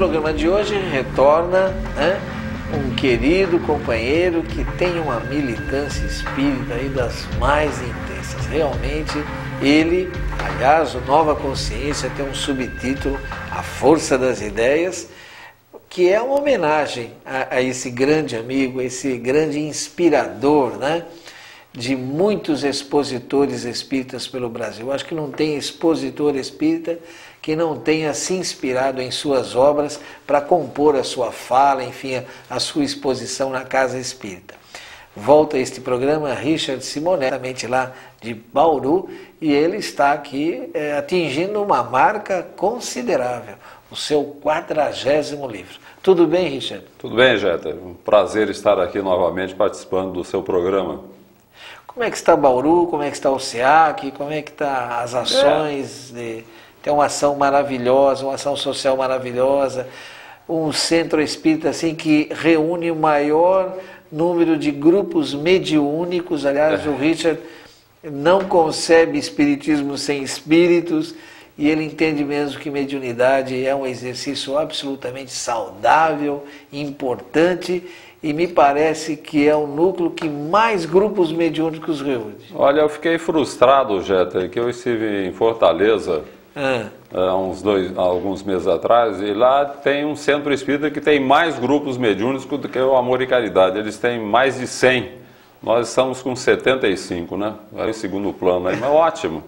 programa de hoje retorna um querido companheiro que tem uma militância espírita aí das mais intensas. Realmente ele, aliás, o Nova Consciência tem um subtítulo, A Força das Ideias, que é uma homenagem a esse grande amigo, esse grande inspirador, de muitos expositores espíritas pelo Brasil. Acho que não tem expositor espírita que não tenha se inspirado em suas obras para compor a sua fala, enfim, a sua exposição na Casa Espírita. Volta este programa Richard Simonetti, diretamente lá de Bauru, e ele está aqui atingindo uma marca considerável, o seu 40º livro. Tudo bem, Richard? Tudo bem, Jeta. Um prazer estar aqui novamente participando do seu programa. Como é que está Bauru? Como é que está o SEAC? Como é que está as ações? Tem uma ação maravilhosa, uma ação social maravilhosa, um centro espírita assim, que reúne o maior número de grupos mediúnicos. Aliás, o Richard não concebe espiritismo sem espíritos, e ele entende mesmo que mediunidade é um exercício absolutamente saudável, importante, e me parece que é o núcleo que mais grupos mediúnicos reúne. Olha, eu fiquei frustrado, Jeta, que eu estive em Fortaleza há alguns meses atrás, e lá tem um centro espírita que tem mais grupos mediúnicos do que o Amor e Caridade. Eles têm mais de 100. Nós estamos com 75, né? Aí, segundo plano, aí, mas ótimo.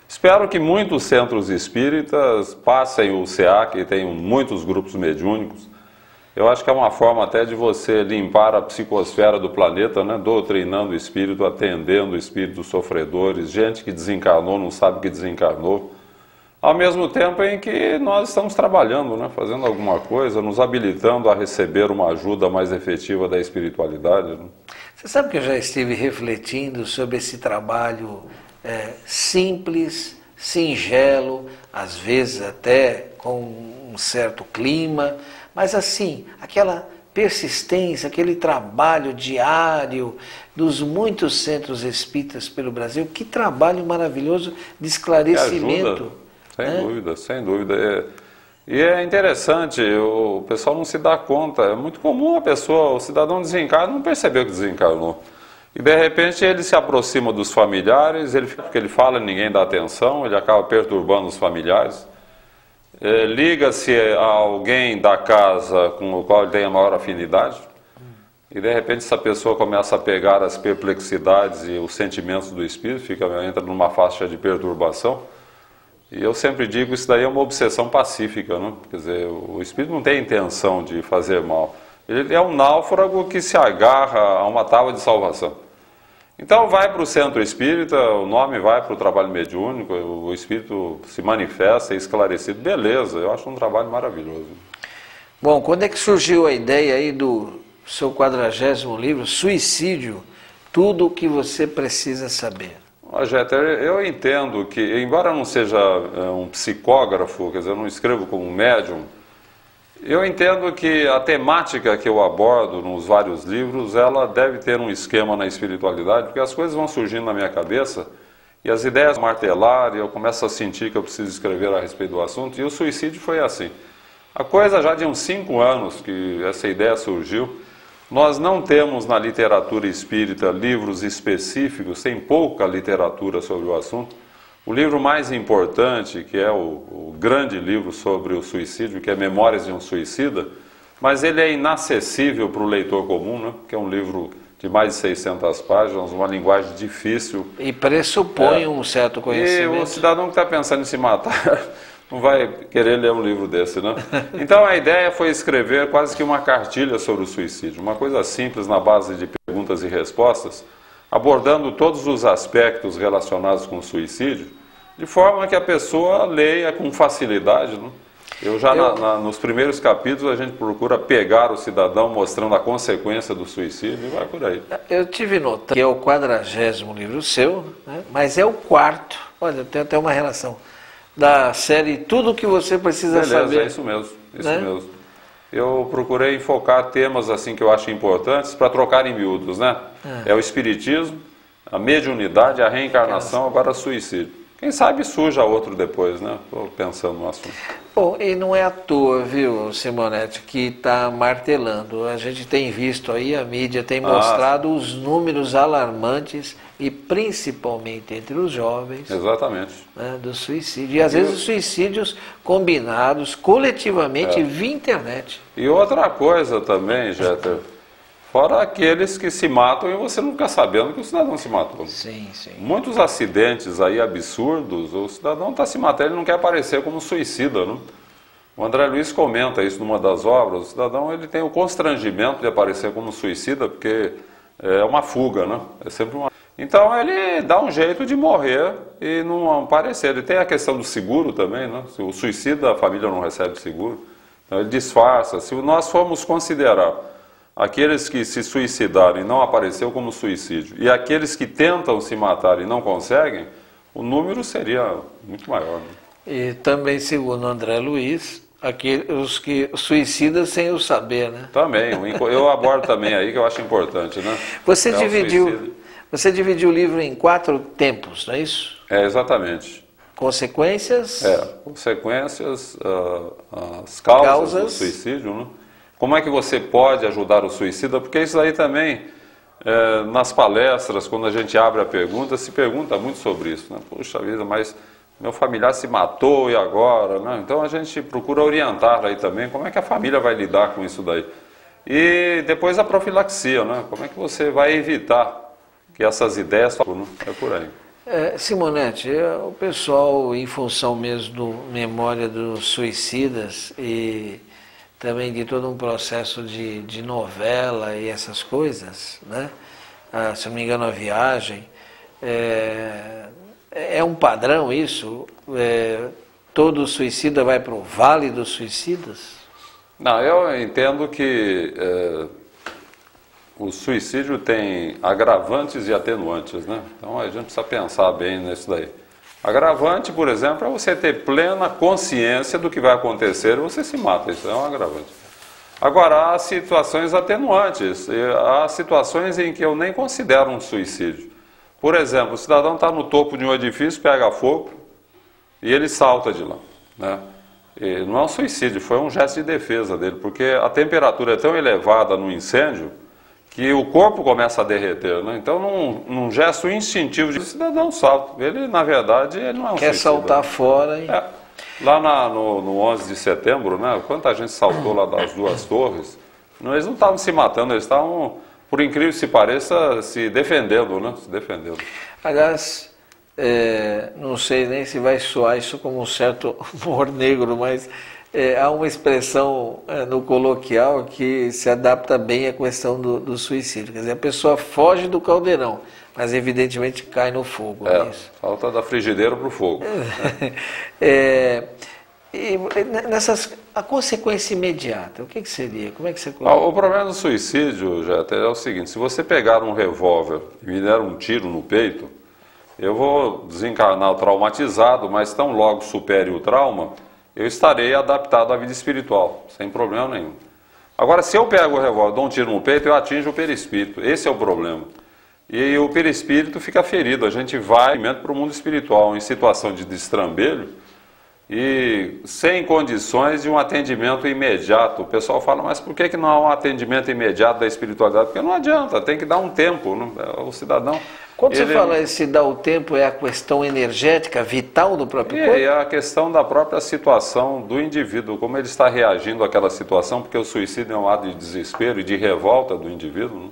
Espero que muitos centros espíritas passem o SEAC, que tem muitos grupos mediúnicos. Eu acho que é uma forma até de você limpar a psicosfera do planeta, né? Doutrinando o espírito, atendendo o espírito dos sofredores, gente que desencarnou, não sabe que desencarnou. Ao mesmo tempo em que nós estamos trabalhando, né? Fazendo alguma coisa, nos habilitando a receber uma ajuda mais efetiva da espiritualidade. Né? Você sabe que eu já estive refletindo sobre esse trabalho simples, singelo, às vezes até com um certo clima, mas assim, aquela persistência, aquele trabalho diário dos muitos centros espíritas pelo Brasil. Que trabalho maravilhoso de esclarecimento. Sem dúvida, sem dúvida. E é interessante, o pessoal não se dá conta. É muito comum o cidadão desencarna, não percebeu que desencarnou. E de repente ele se aproxima dos familiares, porque ele fala, ninguém dá atenção, ele acaba perturbando os familiares. Liga-se a alguém da casa com o qual ele tem a maior afinidade, e de repente essa pessoa começa a pegar as perplexidades e os sentimentos do espírito, entra numa faixa de perturbação. E eu sempre digo, isso daí é uma obsessão pacífica, né? Quer dizer, o espírito não tem intenção de fazer mal. Ele é um náufrago que se agarra a uma tábua de salvação. Então vai para o centro espírita, o nome vai para o trabalho mediúnico, o espírito se manifesta, é esclarecido. Beleza, eu acho um trabalho maravilhoso. Bom, quando é que surgiu a ideia aí do seu 40º livro, Suicídio, tudo o que você precisa saber? Jeta, eu entendo que, embora eu não seja um psicógrafo, quer dizer, eu não escrevo como um médium, eu entendo que a temática que eu abordo nos vários livros, ela deve ter um esquema na espiritualidade, porque as coisas vão surgindo na minha cabeça e as ideias martelar, e eu começo a sentir que eu preciso escrever a respeito do assunto, e o suicídio foi assim. A coisa já de uns 5 anos que essa ideia surgiu. Nós não temos na literatura espírita livros específicos, tem pouca literatura sobre o assunto. O livro mais importante, que é o grande livro sobre o suicídio, que é Memórias de um Suicida, mas ele é inacessível para o leitor comum, né? Que é um livro de mais de 600 páginas, uma linguagem difícil. E pressupõe um certo conhecimento. E o cidadão que está pensando em se matar não vai querer ler um livro desse, né? Então a ideia foi escrever quase que uma cartilha sobre o suicídio, uma coisa simples na base de perguntas e respostas, abordando todos os aspectos relacionados com o suicídio, de forma que a pessoa leia com facilidade, né? Nos primeiros capítulos a gente procura pegar o cidadão mostrando a consequência do suicídio e vai por aí. Eu tive notado que é o 40º livro seu, né? Mas é o 4º, olha, tem até uma relação, da série Tudo o que você precisa saber. É isso mesmo, isso mesmo. Eu procurei enfocar temas assim que eu acho importantes para trocar em miúdos, né? É o espiritismo, a mediunidade, a reencarnação, agora o suicídio. Quem sabe surja outro depois, né? Estou pensando no assunto. Bom, e não é à toa, viu, Simonetti, que está martelando. A gente tem visto aí, a mídia tem mostrado os números alarmantes, e principalmente entre os jovens, exatamente, né, do suicídio. E às vezes os suicídios combinados coletivamente via internet. E outra coisa também, Jeter, fora aqueles que se matam e você não fica sabendo que o cidadão se matou. Sim, sim. Muitos acidentes aí absurdos, o cidadão está se matando, ele não quer aparecer como suicida, né? O André Luiz comenta isso numa das obras, o cidadão ele tem o constrangimento de aparecer como suicida porque é uma fuga, né? É sempre uma... Então ele dá um jeito de morrer e não aparecer. Ele tem a questão do seguro também, né? Se o suicida, a família não recebe seguro, então ele disfarça. Se nós formos considerar aqueles que se suicidaram e não apareceu como suicídio, e aqueles que tentam se matar e não conseguem, o número seria muito maior. Né? E também, segundo André Luiz, os que suicidam sem o saber, né? Também, eu abordo também aí que eu acho importante, né? Você dividiu o livro em 4 tempos, não é isso? É, exatamente. Consequências? Consequências, as causas do suicídio, né? Como é que você pode ajudar o suicida? Porque isso aí também, nas palestras, quando a gente abre a pergunta, se pergunta muito sobre isso, né? Puxa vida, mas meu familiar se matou e agora? Né? Então a gente procura orientar aí também como é que a família vai lidar com isso daí. E depois a profilaxia, né? Como é que você vai evitar que essas ideias... É por aí. Simonetti, o pessoal, em função mesmo do memória dos suicidas e também de todo um processo de novela e essas coisas, né? Se não me engano, a viagem, é um padrão isso? Todo suicida vai para o Vale dos Suicidas? Não, eu entendo que o suicídio tem agravantes e atenuantes, né? Então a gente precisa pensar bem nisso daí. Agravante, por exemplo, é você ter plena consciência do que vai acontecer e você se mata, isso é um agravante. Agora, há situações atenuantes, há situações em que eu nem considero um suicídio. Por exemplo, o cidadão está no topo de um edifício, pega fogo e ele salta de lá, né? E não é um suicídio, foi um gesto de defesa dele, porque a temperatura é tão elevada no incêndio que o corpo começa a derreter, né? Então, num gesto instintivo, o cidadão salta. Ele, na verdade, ele não é um suicida. Quer saltar fora, hein? Lá no 11 de setembro, né? Quanta gente saltou lá das 2 torres, eles não estavam se matando, eles estavam, por incrível que se pareça, se defendendo, né? Se defendendo. Aliás, não sei nem se vai soar isso como um certo humor negro, mas há uma expressão no coloquial que se adapta bem à questão do suicídio. Quer dizer, a pessoa foge do caldeirão, mas evidentemente cai no fogo. Falta da frigideira para o fogo. A consequência imediata, o que seria? Como é que você coloca? O problema do suicídio, Jeter, é o seguinte: se você pegar um revólver e me der um tiro no peito, eu vou desencarnar traumatizado, mas tão logo supere o trauma, eu estarei adaptado à vida espiritual, sem problema nenhum. Agora, se eu pego o revólver, dou um tiro no peito, eu atinjo o perispírito. Esse é o problema. E o perispírito fica ferido. A gente vai para o mundo espiritual em situação de destrambelho e sem condições de um atendimento imediato. O pessoal fala, mas por que não há um atendimento imediato da espiritualidade? Porque não adianta, tem que dar um tempo. O cidadão... Quando você fala esse dar o tempo, é a questão energética, vital do próprio corpo? É a questão da própria situação do indivíduo, como ele está reagindo àquela situação, porque o suicídio é um ato de desespero e de revolta do indivíduo, né?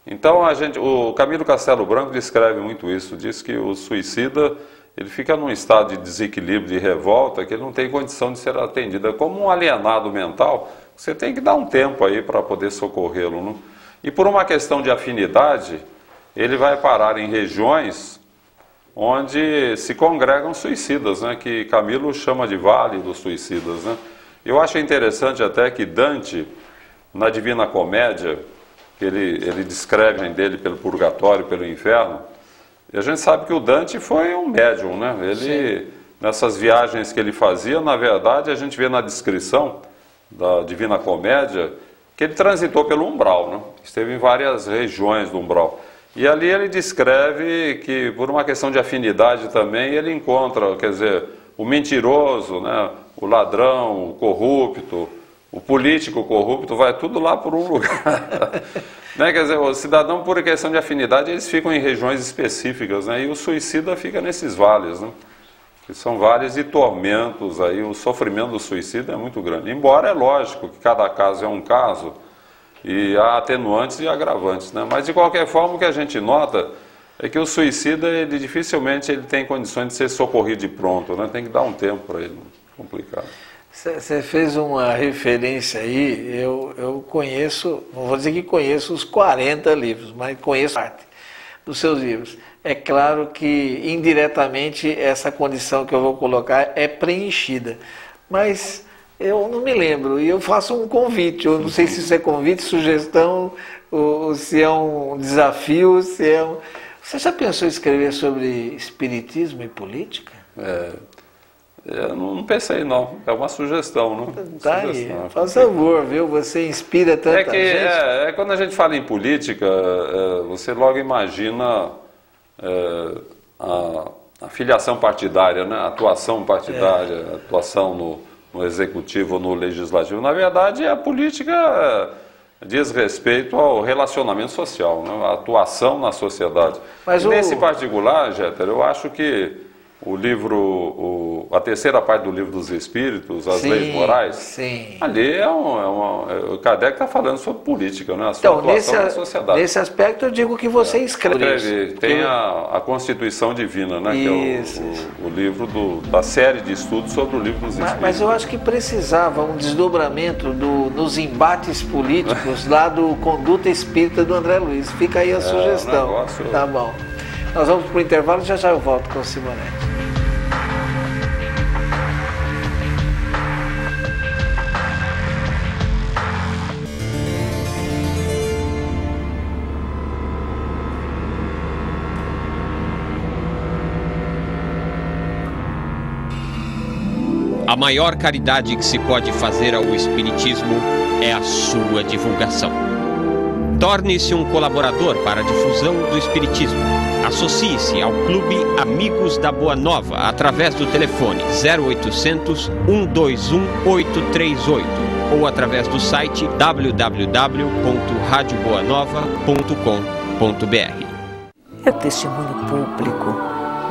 Então, o Camilo Castelo Branco descreve muito isso, diz que o suicida, ele fica num estado de desequilíbrio, de revolta, que ele não tem condição de ser atendido. É como um alienado mental, você tem que dar um tempo aí para poder socorrê-lo, né? E por uma questão de afinidade, ele vai parar em regiões onde se congregam suicidas, né, que Camilo chama de Vale dos Suicidas, né? Eu acho interessante até que Dante, na Divina Comédia, que ele descreve dele pelo purgatório, pelo inferno, e a gente sabe que o Dante foi um médium, né? Ele, nessas viagens que ele fazia, na verdade, a gente vê na descrição da Divina Comédia que ele transitou pelo umbral, né? Esteve em várias regiões do umbral. E ali ele descreve que, por uma questão de afinidade também, ele encontra, quer dizer, o mentiroso, né, o ladrão, o corrupto, o político corrupto, vai tudo lá por um lugar. Né? Quer dizer, o cidadão, por questão de afinidade, eles ficam em regiões específicas, né? E o suicida fica nesses vales, né? Que são vales de tormentos, aí o sofrimento do suicida é muito grande. Embora é lógico que cada caso é um caso, e há atenuantes e agravantes, né? Mas de qualquer forma o que a gente nota é que o suicida, ele dificilmente ele tem condições de ser socorrido de pronto, né? Tem que dar um tempo para ele, complicado. Você fez uma referência aí, eu conheço, não vou dizer que conheço os 40 livros, mas conheço parte dos seus livros. É claro que indiretamente essa condição que eu vou colocar é preenchida, mas eu não me lembro, e eu faço um convite, eu não sei se isso é convite, sugestão, ou se é um desafio, se é um... Você já pensou em escrever sobre espiritismo e política? Eu não pensei não, é uma sugestão, não? Tá aí, faz favor, viu? Você inspira tanta gente. Quando a gente fala em política, você logo imagina a filiação partidária, né? A atuação partidária, a atuação no executivo ou no legislativo. Na verdade, a política diz respeito ao relacionamento social, né? A atuação na sociedade. Mas nesse particular, Jeter, eu acho que o livro, a terceira parte do Livro dos Espíritos, As Leis Morais, ali o Kardec está falando sobre política, né? A sua atuação na sociedade. Nesse aspecto eu digo que você escreve. Tem a Constituição Divina, né? Isso. Que é o livro da série de estudos sobre o Livro dos Espíritos. Mas eu acho que precisava um desdobramento nos embates políticos lá do Conduta Espírita do André Luiz. Fica aí a sugestão. Negócio... Tá bom. Nós vamos para o intervalo e já eu volto com o Simonetti. A maior caridade que se pode fazer ao Espiritismo é a sua divulgação. Torne-se um colaborador para a difusão do Espiritismo. Associe-se ao Clube Amigos da Boa Nova através do telefone 0800 121 838 ou através do site www.radioboanova.com.br. É o testemunho público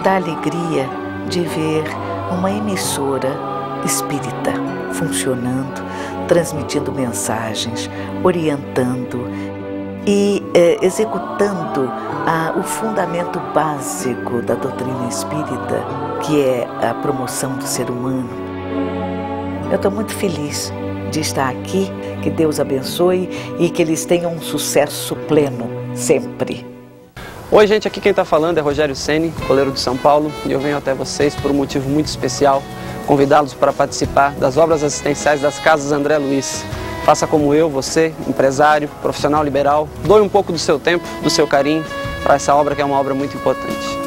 da alegria de ver uma emissora espírita funcionando, transmitindo mensagens, orientando e executando o fundamento básico da doutrina espírita, que é a promoção do ser humano. Eu estou muito feliz de estar aqui, que Deus abençoe e que eles tenham um sucesso pleno, sempre. Oi gente, aqui quem está falando é Rogério Ceni, coleiro de São Paulo, e eu venho até vocês por um motivo muito especial, convidá-los para participar das obras assistenciais das Casas André Luiz. Faça como eu, você, empresário, profissional liberal, doe um pouco do seu tempo, do seu carinho, para essa obra que é uma obra muito importante.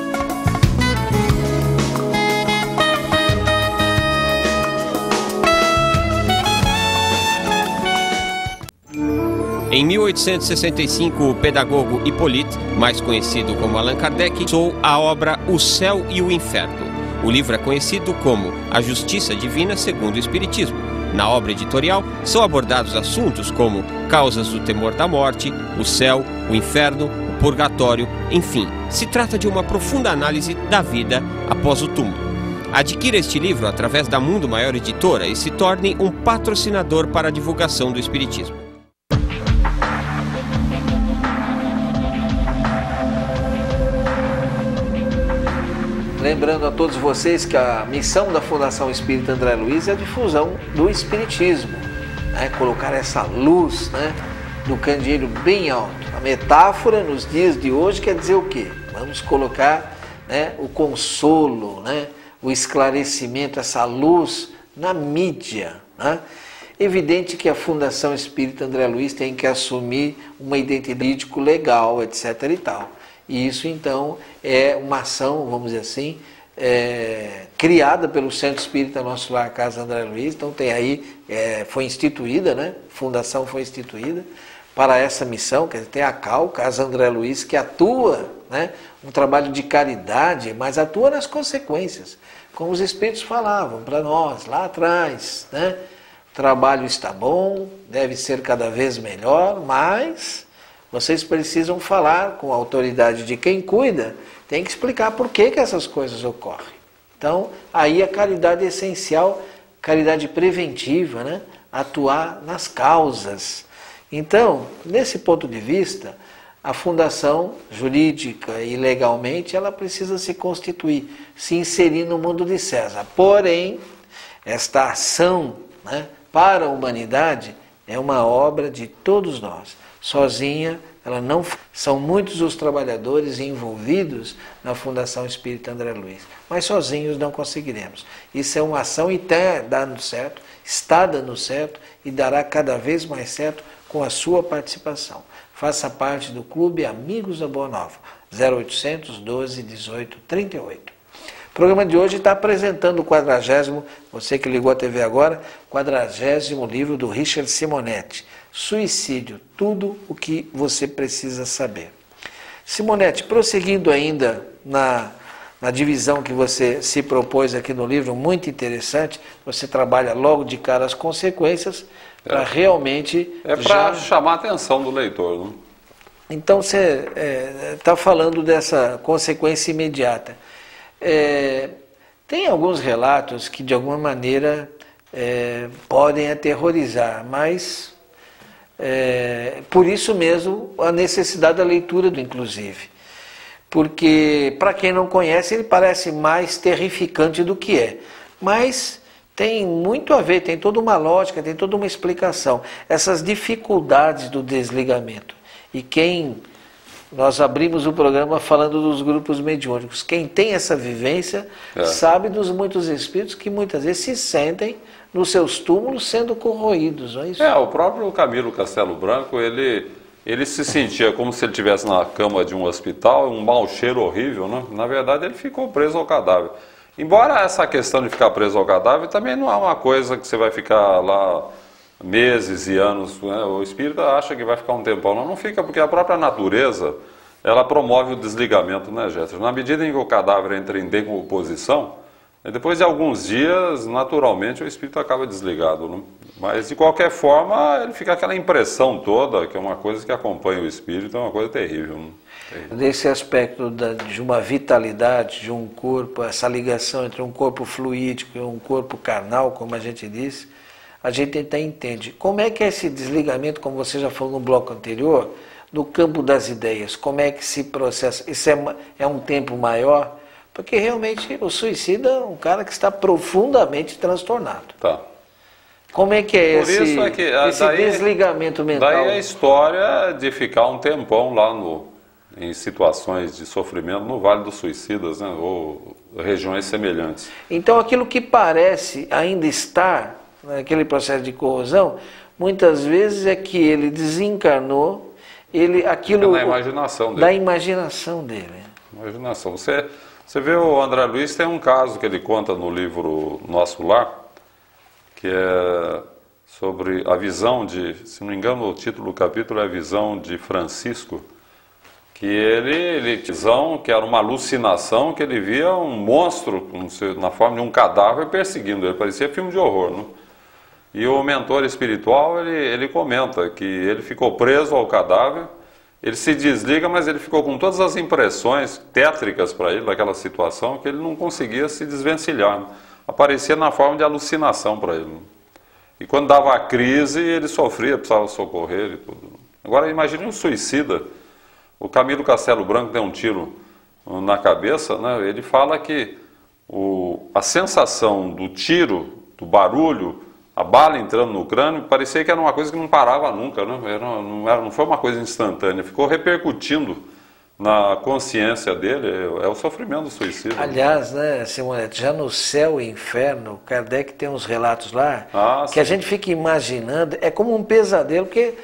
Em 1865, o pedagogo Hippolyte, mais conhecido como Allan Kardec, lançou a obra O Céu e o Inferno. O livro é conhecido como A Justiça Divina segundo o Espiritismo. Na obra editorial, são abordados assuntos como causas do temor da morte, o céu, o inferno, o purgatório, enfim, se trata de uma profunda análise da vida após o túmulo. Adquira este livro através da Mundo Maior Editora e se torne um patrocinador para a divulgação do Espiritismo. Lembrando a todos vocês que a missão da Fundação Espírita André Luiz é a difusão do Espiritismo, né? Colocar essa luz, né, do candeeiro bem alto. A metáfora nos dias de hoje quer dizer o quê? Vamos colocar, né, o consolo, né, o esclarecimento, essa luz na mídia, né? Evidente que a Fundação Espírita André Luiz tem que assumir uma identidade legal, etc. e tal. E isso, então, é uma ação, vamos dizer assim, criada pelo Centro Espírita Nosso Lar Casa André Luiz. Então, tem aí, foi instituída, né? Fundação foi instituída para essa missão, quer dizer, tem a CAL, Casa André Luiz, que atua, né, um trabalho de caridade, mas atua nas consequências, como os Espíritos falavam para nós lá atrás, né? O trabalho está bom, deve ser cada vez melhor, mas vocês precisam falar com a autoridade de quem cuida, tem que explicar por que essas coisas ocorrem. Então, aí a caridade é essencial, caridade preventiva, né? Atuar nas causas. Então, nesse ponto de vista, a fundação jurídica e legalmente ela precisa se constituir, se inserir no mundo de César. Porém, esta ação, né, para a humanidade é uma obra de todos nós. Sozinha, ela não. São muitos os trabalhadores envolvidos na Fundação Espírita André Luiz, mas sozinhos não conseguiremos. Isso é uma ação e está dando certo e dará cada vez mais certo com a sua participação. Faça parte do Clube Amigos da Boa Nova, 0800 12 18 38. O programa de hoje está apresentando o 40º, você que ligou a TV agora, 40º livro do Richard Simonetti, Suicídio, tudo o que você precisa saber. Simonetti, prosseguindo ainda na divisão que você se propôs aqui no livro, muito interessante, você trabalha logo de cara as consequências, para realmente... É para chamar a atenção do leitor, não? Então você está falando dessa consequência imediata. Tem alguns relatos que de alguma maneira podem aterrorizar, mas por isso mesmo a necessidade da leitura do inclusive. Porque para quem não conhece ele parece mais terrificante do que é. Mas tem muito a ver, tem toda uma lógica, tem toda uma explicação. Essas dificuldades do desligamento. E nós abrimos o programa falando dos grupos mediúnicos. Quem tem essa vivência sabe dos muitos espíritos que muitas vezes se sentem nos seus túmulos sendo corroídos, não é isso? O próprio Camilo Castelo Branco, ele se sentia como se ele estivesse na cama de um hospital, um mau cheiro horrível, né? Na verdade ele ficou preso ao cadáver. Embora essa questão de ficar preso ao cadáver também não é uma coisa que você vai ficar lá meses e anos, né? O espírito acha que vai ficar um tempão, não fica, porque a própria natureza, ela promove o desligamento, né, Jéssica? Na medida em que o cadáver entra em decomposição, depois de alguns dias, naturalmente, o espírito acaba desligado, né? Mas, de qualquer forma, ele fica aquela impressão toda, que é uma coisa que acompanha o espírito, é uma coisa terrível, né? Nesse aspecto de uma vitalidade de um corpo, essa ligação entre um corpo fluídico e um corpo carnal, como a gente disse, a gente até entende. Como é que é esse desligamento, como você já falou no bloco anterior, do campo das ideias? Como é que se processa? Isso é um tempo maior? Porque realmente o suicida é um cara que está profundamente transtornado. Tá. Como é que é esse daí, desligamento mental? Daí a história de ficar um tempão lá em situações de sofrimento no Vale dos Suicidas, né, ou regiões semelhantes. Então aquilo que parece ainda estar naquele processo de corrosão, muitas vezes é que ele desencarnou, aquilo da imaginação dele. Da imaginação dele. Imaginação. Você vê o André Luiz, tem um caso que ele conta no livro Nosso Lar, que é sobre a visão se não me engano o título do capítulo é a visão de Francisco, que visão que era uma alucinação, que ele via um monstro na forma de um cadáver perseguindo ele, parecia filme de horror, né? E o mentor espiritual, ele comenta que ele ficou preso ao cadáver, ele se desliga, mas ele ficou com todas as impressões tétricas para ele daquela situação, que ele não conseguia se desvencilhar, né? Aparecia na forma de alucinação para ele, né? E quando dava a crise, ele sofria, precisava socorrer e tudo. Agora imagine um suicida. O Camilo Castelo Branco deu um tiro na cabeça, né? Ele fala que a sensação do tiro, do barulho, a bala entrando no crânio, parecia que era uma coisa que não parava nunca, né? Não foi uma coisa instantânea, ficou repercutindo na consciência dele, é o sofrimento do suicídio. Aliás, né, Simonetti, já no Céu e Inferno, Kardec tem uns relatos lá, que a gente fica imaginando, é como um pesadelo, porque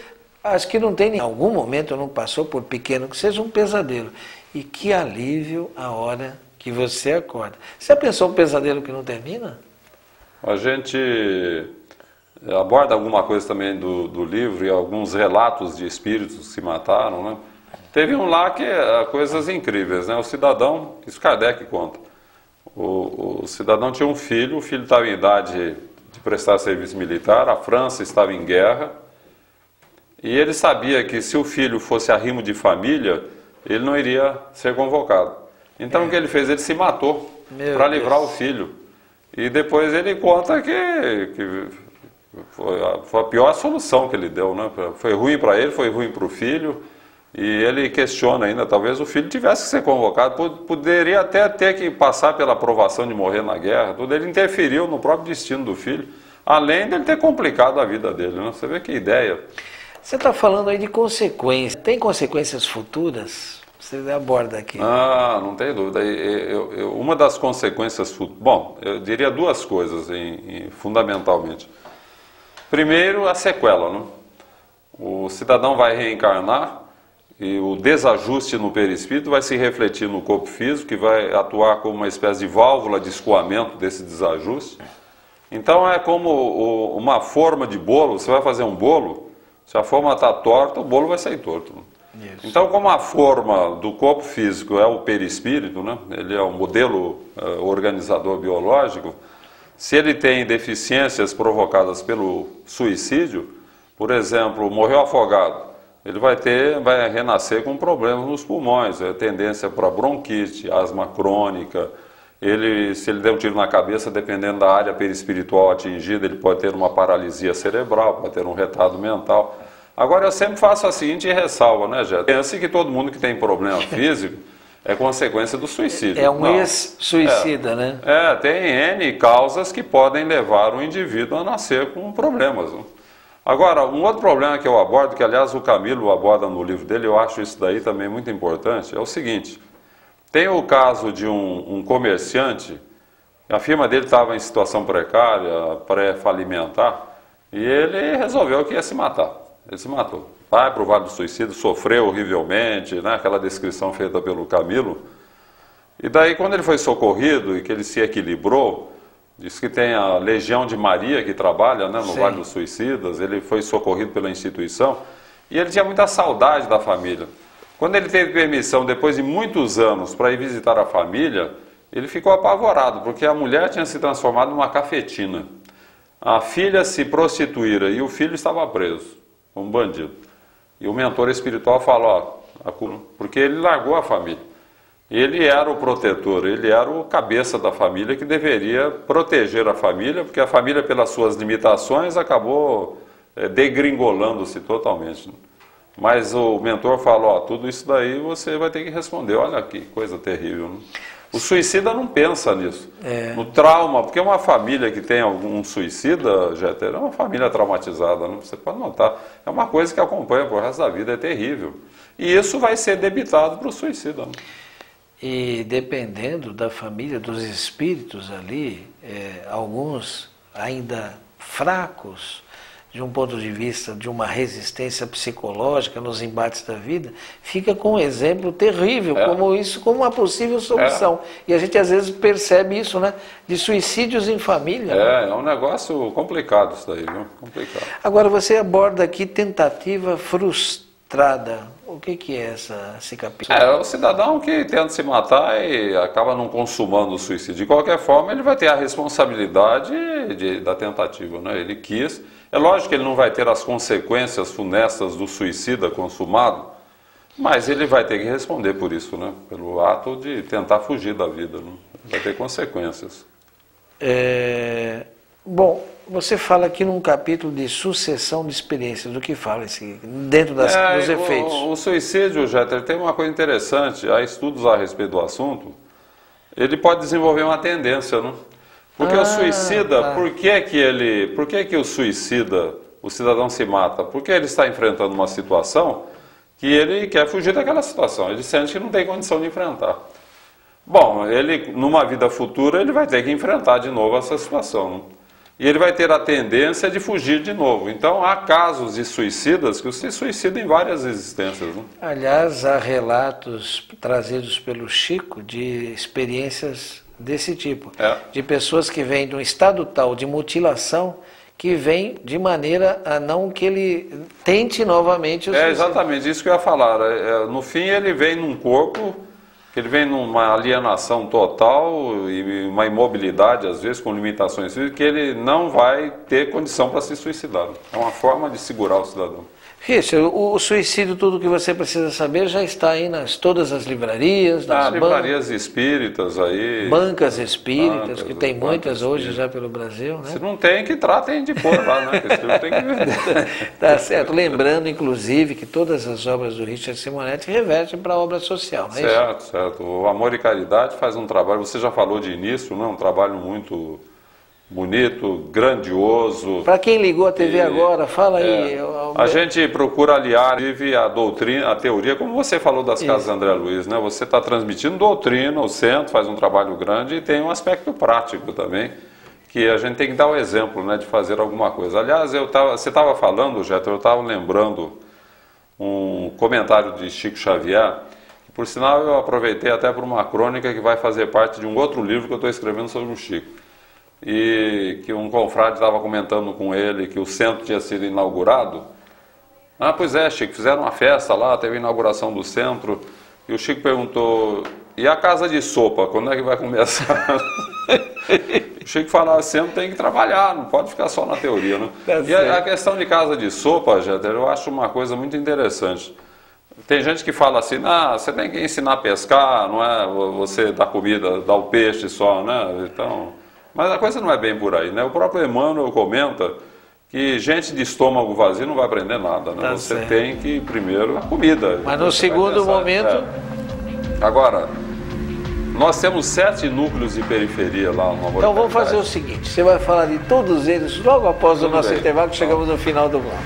acho que não tem em algum momento, não passou por pequeno que seja um pesadelo. E que alívio a hora que você acorda. Você já pensou um pesadelo que não termina? A gente aborda alguma coisa também do livro e alguns relatos de espíritos que se mataram, né? Teve um lá que coisas incríveis, né? O cidadão, isso Kardec conta, o cidadão tinha um filho, o filho estava em idade de prestar serviço militar, a França estava em guerra, e ele sabia que se o filho fosse arrimo de família, ele não iria ser convocado. Então o que ele fez? Ele se matou para livrar o filho. E depois ele conta que foi a pior solução que ele deu, né? Foi ruim para ele, foi ruim para o filho. E ele questiona ainda, talvez o filho tivesse que ser convocado, poderia até ter que passar pela aprovação de morrer na guerra, tudo. Ele interferiu no próprio destino do filho, além dele ter complicado a vida dele, né? Você vê que ideia. Você está falando aí de consequências. Tem consequências futuras? Você aborda aqui. Ah, não tem dúvida. Uma das consequências futuras... Bom, eu diria duas coisas, fundamentalmente. Primeiro, a sequela, né? O cidadão vai reencarnar e o desajuste no perispírito vai se refletir no corpo físico, que vai atuar como uma espécie de válvula de escoamento desse desajuste. Então é como uma forma de bolo. Você vai fazer um bolo, se a forma está torta, o bolo vai sair torto. Isso. Então, como a forma do corpo físico é o perispírito, né? Ele é um modelo organizador biológico, se ele tem deficiências provocadas pelo suicídio, por exemplo, morreu afogado, ele vai renascer com problemas nos pulmões, tendência para bronquite, asma crônica. Se ele der um tiro na cabeça, dependendo da área perispiritual atingida, ele pode ter uma paralisia cerebral, pode ter um retardo mental. Agora, eu sempre faço a seguinte ressalva, né, Jé? Pense que todo mundo que tem problema físico é consequência do suicídio. É um ex-suicida, né? Tem N causas que podem levar o indivíduo a nascer com problemas, né? Agora, um outro problema que eu abordo, que aliás o Camilo aborda no livro dele, eu acho isso daí também muito importante, é o seguinte: tem o caso de um comerciante, a firma dele estava em situação precária, pré-falimentar, e ele resolveu que ia se matar. Ele se matou. Vai para o Vale do Suicídio, sofreu horrivelmente, né? Aquela descrição feita pelo Camilo. E daí, quando ele foi socorrido e que ele se equilibrou, diz que tem a Legião de Maria que trabalha, né, no Vale dos Suicidas, ele foi socorrido pela instituição e ele tinha muita saudade da família. Quando ele teve permissão, depois de muitos anos, para ir visitar a família, ele ficou apavorado, porque a mulher tinha se transformado numa cafetina. A filha se prostituíra e o filho estava preso, como bandido. E o mentor espiritual falou, porque ele largou a família. Ele era o protetor, ele era o cabeça da família que deveria proteger a família, porque a família, pelas suas limitações, acabou degringolando-se totalmente. Mas o mentor falou, tudo isso daí você vai ter que responder. Olha que coisa terrível, né? O suicida não pensa nisso. No trauma, porque uma família que tem algum suicida, Jeter, é uma família traumatizada, né? Você pode notar. É uma coisa que acompanha pro resto da vida, é terrível. E isso vai ser debitado para o suicida, né? E dependendo da família, dos espíritos ali, alguns ainda fracos, de um ponto de vista de uma resistência psicológica nos embates da vida, fica com um exemplo terrível, como uma possível solução. E a gente às vezes percebe isso, né? De suicídios em família. É um negócio complicado isso daí, viu? Complicado. Agora você aborda aqui tentativa frustrada. O que é esse capítulo? É o cidadão que tenta se matar e acaba não consumando o suicídio. De qualquer forma, ele vai ter a responsabilidade da tentativa, né? Ele quis. É lógico que ele não vai ter as consequências funestas do suicida consumado, mas ele vai ter que responder por isso, né? Pelo ato de tentar fugir da vida, né? Vai ter consequências. Bom, você fala aqui num capítulo de sucessão de experiências, do que fala dentro dos efeitos. O suicídio, Jeter, tem uma coisa interessante, há estudos a respeito do assunto, ele pode desenvolver uma tendência, né? Porque o suicida, por que o suicida, o cidadão se mata? Porque ele está enfrentando uma situação que ele quer fugir daquela situação, ele sente que não tem condição de enfrentar. Bom, ele, numa vida futura, ele vai ter que enfrentar de novo essa situação, né? E ele vai ter a tendência de fugir de novo. Então, há casos de suicidas que se suicidam em várias existências, né? Aliás, há relatos trazidos pelo Chico de experiências desse tipo. De pessoas que vêm de um estado tal de mutilação que vem de maneira a não que ele tente novamente o suicídio. Exatamente isso que eu ia falar. No fim, ele vem num corpo, ele vem numa alienação total e uma imobilidade, às vezes com limitações físicas, que ele não vai ter condição para se suicidar. É uma forma de segurar o cidadão. Richard, o suicídio, tudo o que você precisa saber, já está aí nas todas as livrarias, nas livrarias espíritas aí. Bancas espíritas, que tem muitas hoje já pelo Brasil, né? Se não tem, que tratem de pôr lá, né? Esse livro tem que vender. Tá certo. Lembrando, inclusive, que todas as obras do Richard Simonetti revertem para a obra social, não é certo, isso? Certo. O Amor e Caridade faz um trabalho, você já falou de início, né? Um trabalho muito bonito, grandioso. Para quem ligou a TV agora, fala aí. A gente procura aliar a doutrina, a teoria, como você falou das casas André Luiz, né? Você está transmitindo doutrina, o centro faz um trabalho grande e tem um aspecto prático também, que a gente tem que dar o exemplo, né, de fazer alguma coisa. Aliás, você estava falando, Jeter, eu estava lembrando um comentário de Chico Xavier, que por sinal eu aproveitei até por uma crônica que vai fazer parte de um outro livro que eu estou escrevendo sobre o Chico. E que um confrade estava comentando com ele que o centro tinha sido inaugurado. Ah, pois é, Chico, fizeram uma festa lá, teve a inauguração do centro, e o Chico perguntou, e a casa de sopa, quando é que vai começar? O Chico falava, sempre tem que trabalhar, não pode ficar só na teoria, né? E a questão de casa de sopa, Jeter, eu acho uma coisa muito interessante. Tem gente que fala assim, você tem que ensinar a pescar, não é você dar comida, dar o peixe só, né? Então... Mas a coisa não é bem por aí, né? O próprio Emmanuel comenta que gente de estômago vazio não vai aprender nada, né? Você tem que, primeiro, a comida. Mas no segundo momento... Agora, nós temos 7 núcleos de periferia lá no Amor. Então vamos fazer o seguinte, você vai falar de todos eles logo após o nosso intervalo, que chegamos no final do bloco.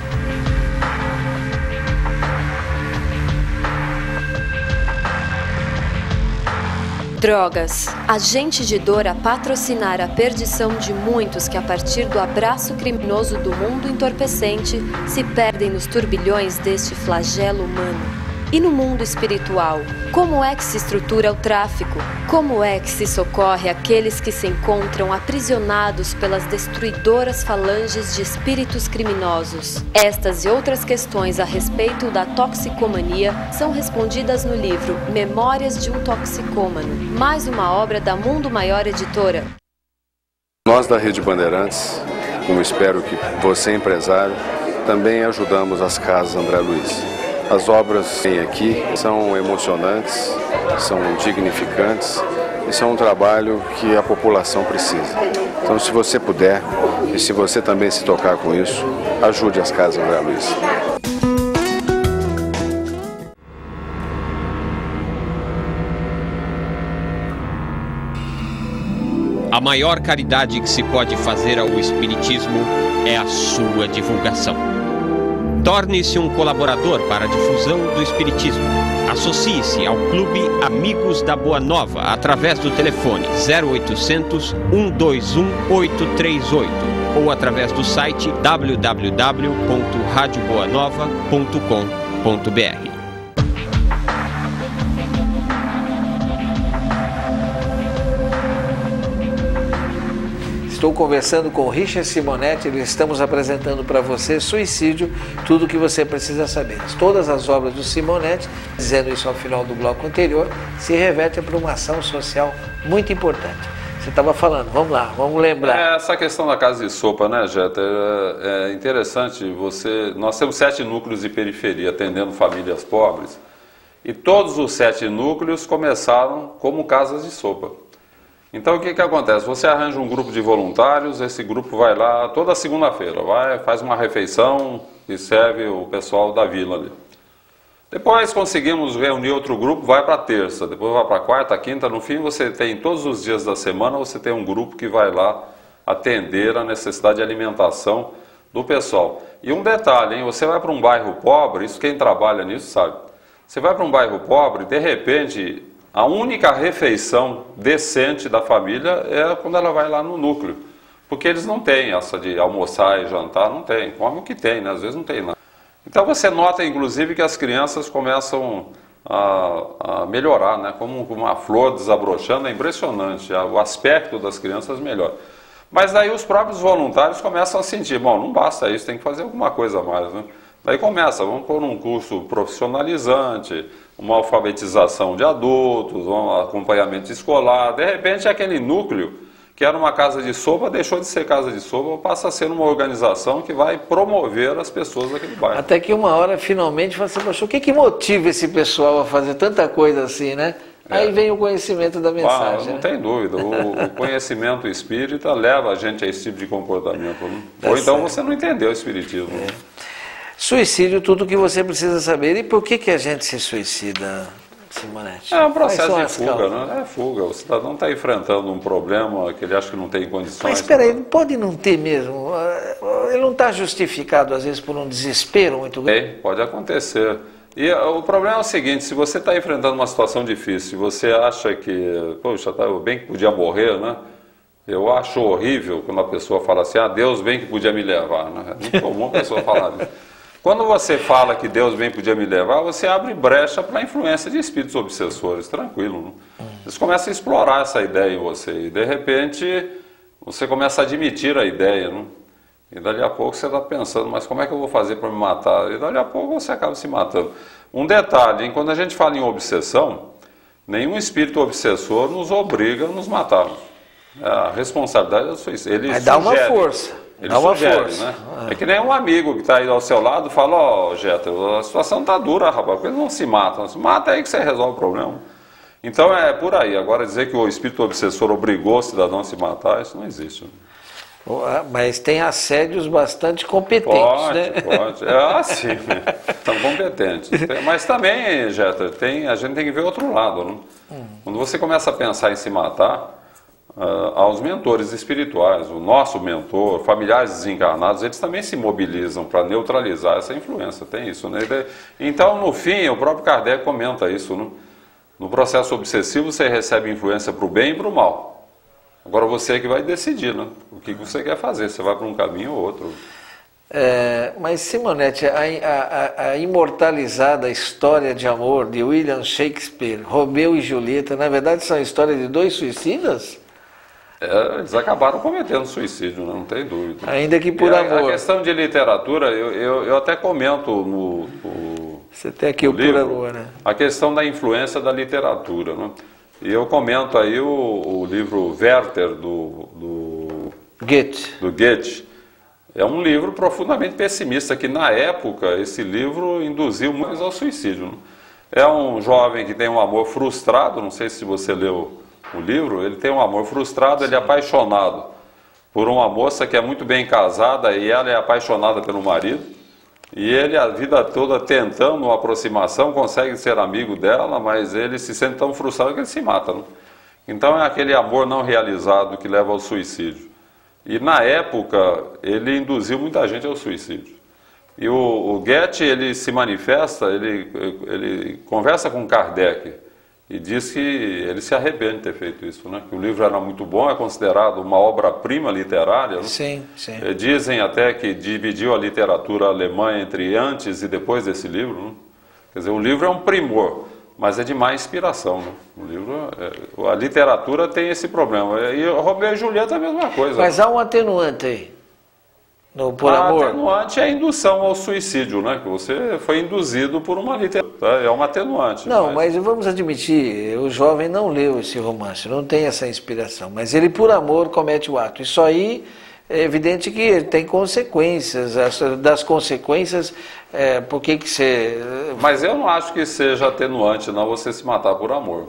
Drogas, agente de dor a patrocinar a perdição de muitos que, a partir do abraço criminoso do mundo entorpecente, se perdem nos turbilhões deste flagelo humano. E no mundo espiritual, como é que se estrutura o tráfico? Como é que se socorre aqueles que se encontram aprisionados pelas destruidoras falanges de espíritos criminosos? Estas e outras questões a respeito da toxicomania são respondidas no livro Memórias de um Toxicômano, mais uma obra da Mundo Maior Editora. Nós da Rede Bandeirantes, como espero que você, empresário, também ajudamos as casas André Luiz. As obras que tem aqui são emocionantes, são dignificantes e são um trabalho que a população precisa. Então, se você puder e se você também se tocar com isso, ajude as casas André Luiz. A maior caridade que se pode fazer ao Espiritismo é a sua divulgação. Torne-se um colaborador para a difusão do Espiritismo. Associe-se ao Clube Amigos da Boa Nova através do telefone 0800 121 838 ou através do site www.radioboanova.com.br. Estou conversando com o Richard Simonetti, estamos apresentando para você Suicídio, tudo o que você precisa saber. Todas as obras do Simonetti, dizendo isso ao final do bloco anterior, se revertem para uma ação social muito importante. Você estava falando, vamos lá, vamos lembrar. Essa questão da casa de sopa, né, Jeter, é interessante. Nós temos 7 núcleos de periferia atendendo famílias pobres e todos os 7 núcleos começaram como casas de sopa. Então o que acontece? Você arranja um grupo de voluntários, esse grupo vai lá toda segunda-feira, faz uma refeição e serve o pessoal da vila ali. Depois conseguimos reunir outro grupo, vai para terça, depois vai para quarta, quinta, no fim você tem, todos os dias da semana, você tem um grupo que vai lá atender a necessidade de alimentação do pessoal. E um detalhe, hein? Você vai para um bairro pobre, isso quem trabalha nisso sabe, você vai para um bairro pobre, de repente... A única refeição decente da família é quando ela vai lá no núcleo. Porque eles não têm essa de almoçar e jantar, não tem. Come o que tem, né? Às vezes não tem nada. Então você nota, inclusive, que as crianças começam a melhorar, né? Como uma flor desabrochando, é impressionante. O aspecto das crianças melhora. Mas daí os próprios voluntários começam a sentir, bom, não basta isso, tem que fazer alguma coisa a mais, né? Daí começa, vamos pôr um curso profissionalizante, uma alfabetização de adultos, um acompanhamento escolar. De repente, aquele núcleo, que era uma casa de sopa, deixou de ser casa de sopa, passa a ser uma organização que vai promover as pessoas daquele bairro. Até que uma hora, finalmente, você fala assim, poxa, o que motiva esse pessoal a fazer tanta coisa assim, né? Aí vem o conhecimento da mensagem. Não né? tem dúvida, o conhecimento espírita leva a gente a esse tipo de comportamento. Né? Ou então você não entendeu o espiritismo. Suicídio, tudo o que você precisa saber. E por que a gente se suicida, Simonetti? É um processo de fuga, né? É fuga. O cidadão está enfrentando um problema que ele acha que não tem condições. Mas espera aí, pode não ter mesmo? Ele não está justificado, às vezes, por um desespero muito grande? Pode acontecer. E o problema é o seguinte, se você está enfrentando uma situação difícil, se você acha que, poxa, bem que podia morrer, né? Eu acho horrível quando a pessoa fala assim, Deus bem que podia me levar, né? É muito comum a pessoa falar isso. Quando você fala que Deus bem podia me levar, você abre brecha para a influência de espíritos obsessores, tranquilo. Né? Eles começam a explorar essa ideia em você e, de repente, você começa a admitir a ideia, né? E dali a pouco você está pensando, mas como é que eu vou fazer para me matar? E dali a pouco você acaba se matando. Um detalhe, quando a gente fala em obsessão, nenhum espírito obsessor nos obriga a nos matarmos. A responsabilidade é sua. Ele mas dá uma força. Ele sugere, né? É que nem um amigo que está aí ao seu lado fala, ó, Jeter, a situação está dura, rapaz, porque eles não se matam. Se mata aí que você resolve o problema. Então é por aí. Agora dizer que o espírito obsessor obrigou o cidadão a se matar, isso não existe. Né? Mas tem assédios bastante competentes, né? Pode. Sim, né? São competentes. Mas também, Jeter, a gente tem que ver outro lado. Né? Quando você começa a pensar em se matar, aos mentores espirituais, o nosso mentor, familiares desencarnados, eles também se mobilizam para neutralizar essa influência. Tem isso, né? Então, no fim, o próprio Kardec comenta isso. Né? No processo obsessivo, você recebe influência para o bem e para o mal. Agora você é que vai decidir, né? O que você quer fazer, você vai para um caminho ou outro. Mas, Simonetti, a imortalizada história de amor de William Shakespeare, Romeu e Julieta, na verdade são a história de dois suicidas? Eles acabaram cometendo suicídio, né? Não tem dúvida. Ainda que por amor. A questão de literatura, eu até comento no você tem aqui o livro, por amor, né? A questão da influência da literatura, né? E eu comento aí o livro Werther, do Goethe. É um livro profundamente pessimista, que na época esse livro induziu muitos ao suicídio. Né? É um jovem que tem um amor frustrado, não sei se você leu o livro, ele tem um amor frustrado, ele é apaixonado por uma moça que é muito bem casada e ela é apaixonada pelo marido. E ele, a vida toda, tentando uma aproximação, consegue ser amigo dela, mas ele se sente tão frustrado que ele se mata. Né? Então é aquele amor não realizado que leva ao suicídio. E na época, ele induziu muita gente ao suicídio. E o Goethe, ele se manifesta, ele conversa com Kardec e diz que ele se arrepende de ter feito isso, né? Que o livro era muito bom, é considerado uma obra-prima literária. Né? Sim. Dizem até que dividiu a literatura alemã entre antes e depois desse livro. Né? Quer dizer, o livro é um primor, mas é de má inspiração. Né? O livro, a literatura tem esse problema. E Romeu e Julieta é a mesma coisa. Mas há um atenuante aí. Por amor. A atenuante é a indução ao suicídio, né? Que você foi induzido por uma literatura. É uma atenuante. Não, mas vamos admitir, o jovem não leu esse romance, não tem essa inspiração, mas ele por amor comete o ato. Isso aí é evidente que ele tem consequências. Das consequências, por que você... Mas eu não acho que seja atenuante não você se matar por amor.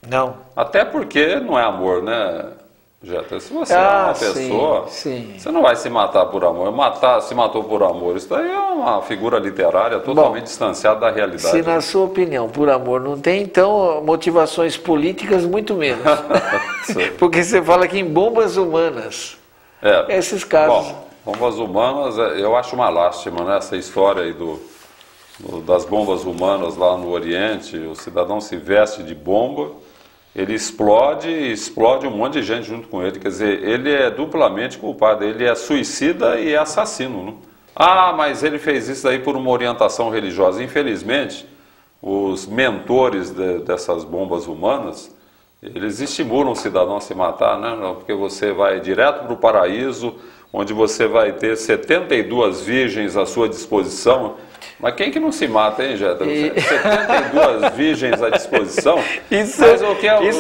Não. Até porque não é amor, né? Se você é uma pessoa, você não vai se matar por amor. Se matou por amor, isso daí é uma figura literária totalmente distanciada da realidade. Se na sua opinião, por amor não tem, então motivações políticas muito menos. Porque você fala que em bombas humanas, esses casos... Bom, bombas humanas, eu acho uma lástima, né? Essa história aí das bombas humanas lá no Oriente, o cidadão se veste de bomba, ele explode um monte de gente junto com ele. Quer dizer, ele é duplamente culpado. Ele é suicida e é assassino. Né? Mas ele fez isso daí por uma orientação religiosa. Infelizmente, os mentores dessas bombas humanas Eles estimulam o cidadão a se matar, né? Porque você vai direto para o paraíso, onde você vai ter 72 virgens à sua disposição. Mas quem que não se mata, hein, Jeta? 72 virgens à disposição. Isso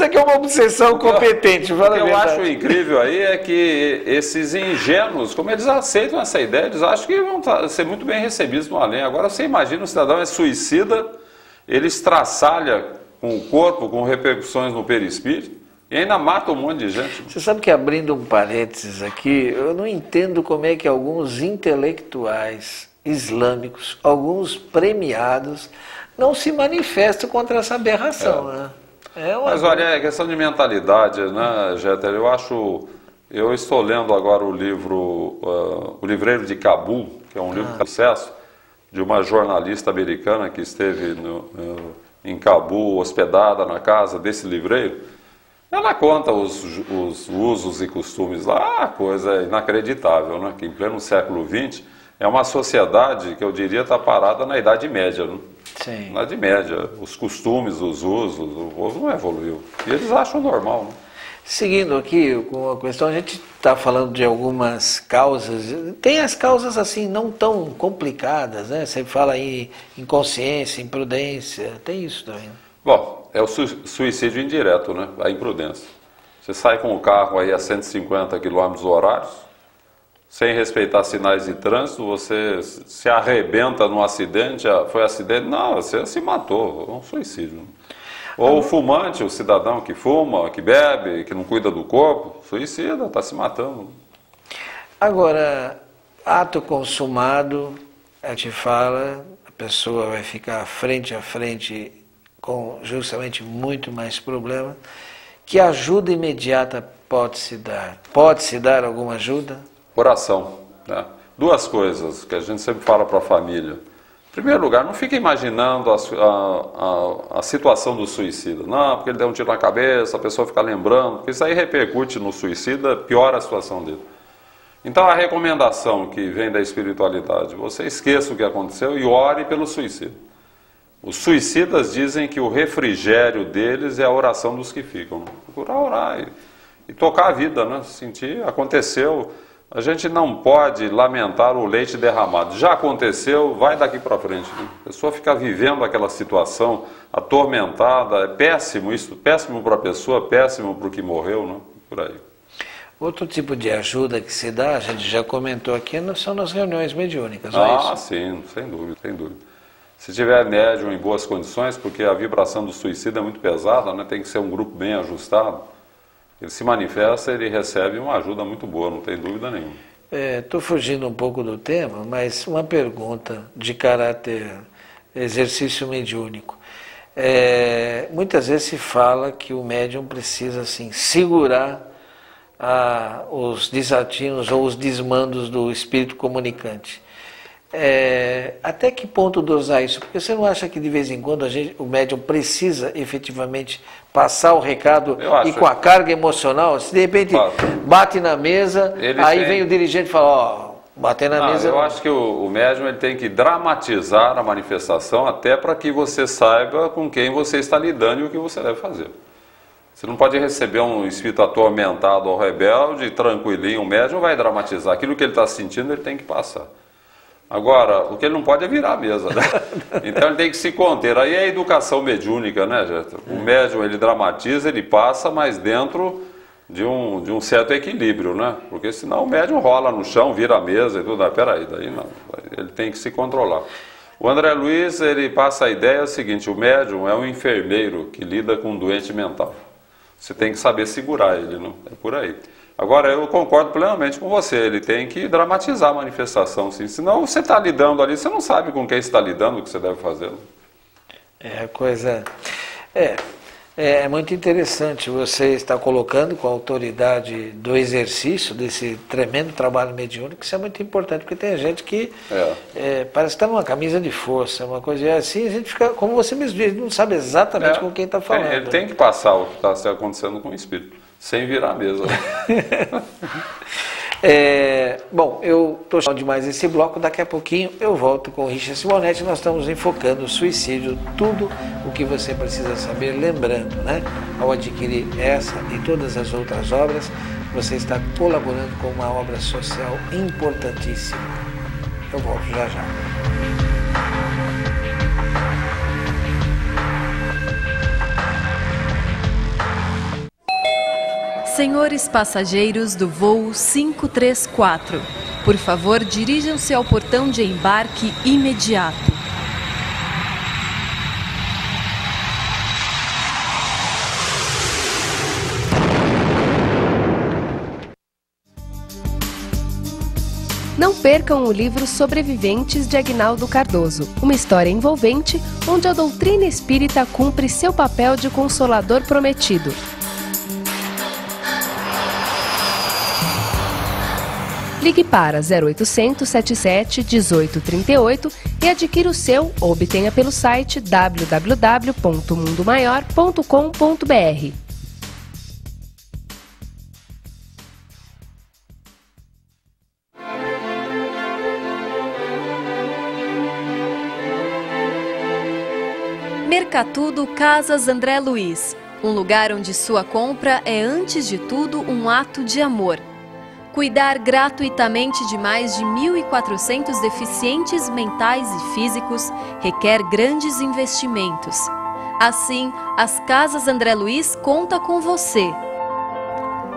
é que é uma obsessão competente. O que eu acho incrível aí é que esses ingênuos, como eles aceitam essa ideia, eles acham que vão ser muito bem recebidos no além. Agora você imagina, o cidadão é suicida, ele estraçalha com o corpo, com repercussões no perispírito, e ainda mata um monte de gente. Você sabe que, abrindo um parênteses aqui, eu não entendo como é que alguns intelectuais islâmicos, alguns premiados, não se manifestam contra essa aberração, né? Mas olha, é questão de mentalidade, né, Jeter? Eu estou lendo agora o livro O Livreiro de Cabul, que é um livro de sucesso, de uma jornalista americana que esteve em Cabul, hospedada na casa desse livreiro. Ela conta os usos e costumes lá, coisa inacreditável, né? Que em pleno século XX é uma sociedade que eu diria está parada na Idade Média, né? Sim. Na Idade Média, os costumes, os usos, o povo não evoluiu. E eles acham normal, né? Seguindo aqui com a questão, a gente está falando de algumas causas. Tem as causas assim não tão complicadas, né? Você fala aí inconsciência, imprudência, tem isso também. Bom, é o suicídio indireto, né? A imprudência. Você sai com o carro aí a 150 km/h, sem respeitar sinais de trânsito, você se arrebenta num acidente, foi acidente, não, você se matou, é um suicídio. Ou o fumante, o cidadão que fuma, que bebe, que não cuida do corpo, suicida, está se matando. Agora, ato consumado, a gente fala, a pessoa vai ficar frente a frente com justamente muito mais problema. Que ajuda imediata pode-se dar? Pode-se dar alguma ajuda? Oração, né? Duas coisas que a gente sempre fala para a família. Em primeiro lugar, não fique imaginando a situação do suicida. Não, porque ele deu um tiro na cabeça, a pessoa fica lembrando, porque isso aí repercute no suicida, piora a situação dele. Então a recomendação que vem da espiritualidade, você esqueça o que aconteceu e ore pelo suicida. Os suicidas dizem que o refrigério deles é a oração dos que ficam. Procurar orar e tocar a vida, né? Sentir, aconteceu. A gente não pode lamentar o leite derramado. Já aconteceu, vai daqui para frente. Né? A pessoa fica vivendo aquela situação atormentada, é péssimo isso, péssimo para a pessoa, péssimo para o que morreu, né? Por aí. Outro tipo de ajuda que se dá, a gente já comentou aqui, são nas reuniões mediúnicas, não é isso? Ah, sim, sem dúvida, sem dúvida. Se tiver médium em boas condições, porque a vibração do suicida é muito pesada, né? Tem que ser um grupo bem ajustado. Ele se manifesta, ele recebe uma ajuda muito boa, não tem dúvida nenhuma. Estou fugindo um pouco do tema, mas uma pergunta de caráter exercício mediúnico. Muitas vezes se fala que o médium precisa assim, segurar os desatinos ou os desmandos do espírito comunicante. Até que ponto dosar isso? Porque você não acha que de vez em quando o médium precisa efetivamente passar o recado e com a carga emocional? Se de repente bate na mesa, aí vem o dirigente e fala, bater na mesa... Eu acho que o médium ele tem que dramatizar a manifestação até para que você saiba com quem você está lidando e o que você deve fazer. Você não pode receber um espírito atormentado ou rebelde, tranquilinho, o médium vai dramatizar. Aquilo que ele está sentindo, ele tem que passar. Agora, o que ele não pode é virar a mesa, né? Então ele tem que se conter. Aí é a educação mediúnica, né, Jeta? O médium, ele dramatiza, ele passa, mas dentro de um certo equilíbrio, né? Porque senão o médium rola no chão, vira a mesa e tudo. Peraí, daí não. Ele tem que se controlar. O André Luiz, ele passa a ideia seguinte, o médium é um enfermeiro que lida com um doente mental. Você tem que saber segurar ele, não? É por aí. Agora, eu concordo plenamente com você, ele tem que dramatizar a manifestação, sim. Senão você está lidando ali, você não sabe com quem está lidando, o que você deve fazer. É muito interessante você estar colocando com a autoridade do exercício desse tremendo trabalho mediúnico, isso é muito importante, porque tem gente que parece que está numa camisa de força, uma coisa assim, a gente fica, como você mesmo diz, não sabe exatamente com quem está falando. Ele tem que passar o que está acontecendo com o espírito. Sem virar a mesa. Bom, eu estou chamando demais esse bloco, daqui a pouquinho eu volto com o Richard Simonetti. Nós estamos enfocando o suicídio, tudo o que você precisa saber, lembrando, né? Ao adquirir essa e todas as outras obras, você está colaborando com uma obra social importantíssima. Eu volto já já. Senhores passageiros do voo 534, por favor, dirijam-se ao portão de embarque imediato. Não percam o livro Sobreviventes de Aguinaldo Cardoso, uma história envolvente onde a doutrina espírita cumpre seu papel de consolador prometido. Ligue para 0800 77 18 38 e adquira o seu ou obtenha pelo site www.mundomaior.com.br. Mercatudo Casas André Luiz, um lugar onde sua compra é antes de tudo um ato de amor. Cuidar gratuitamente de mais de 1.400 deficientes mentais e físicos requer grandes investimentos. Assim, as Casas André Luiz conta com você.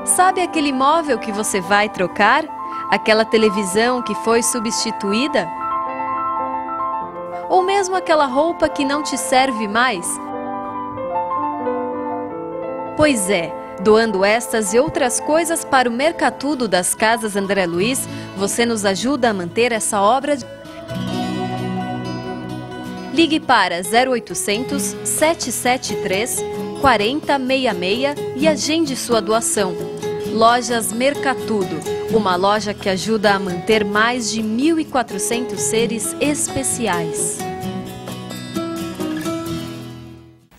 Sabe aquele móvel que você vai trocar? Aquela televisão que foi substituída? Ou mesmo aquela roupa que não te serve mais? Pois é. Doando estas e outras coisas para o Mercatudo das Casas André Luiz, você nos ajuda a manter essa obra. Ligue para 0800 773 4066 e agende sua doação. Lojas Mercatudo, uma loja que ajuda a manter mais de 1.400 seres especiais.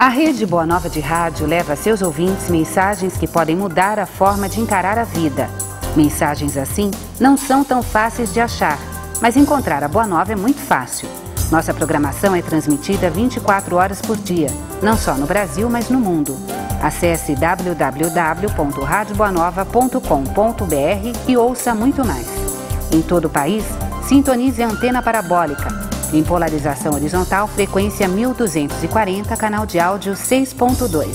A Rede Boa Nova de Rádio leva a seus ouvintes mensagens que podem mudar a forma de encarar a vida. Mensagens assim não são tão fáceis de achar, mas encontrar a Boa Nova é muito fácil. Nossa programação é transmitida 24 horas por dia, não só no Brasil, mas no mundo. Acesse www.radioboanova.com.br e ouça muito mais. Em todo o país, sintonize a antena parabólica. Em polarização horizontal, frequência 1240, canal de áudio 6.2.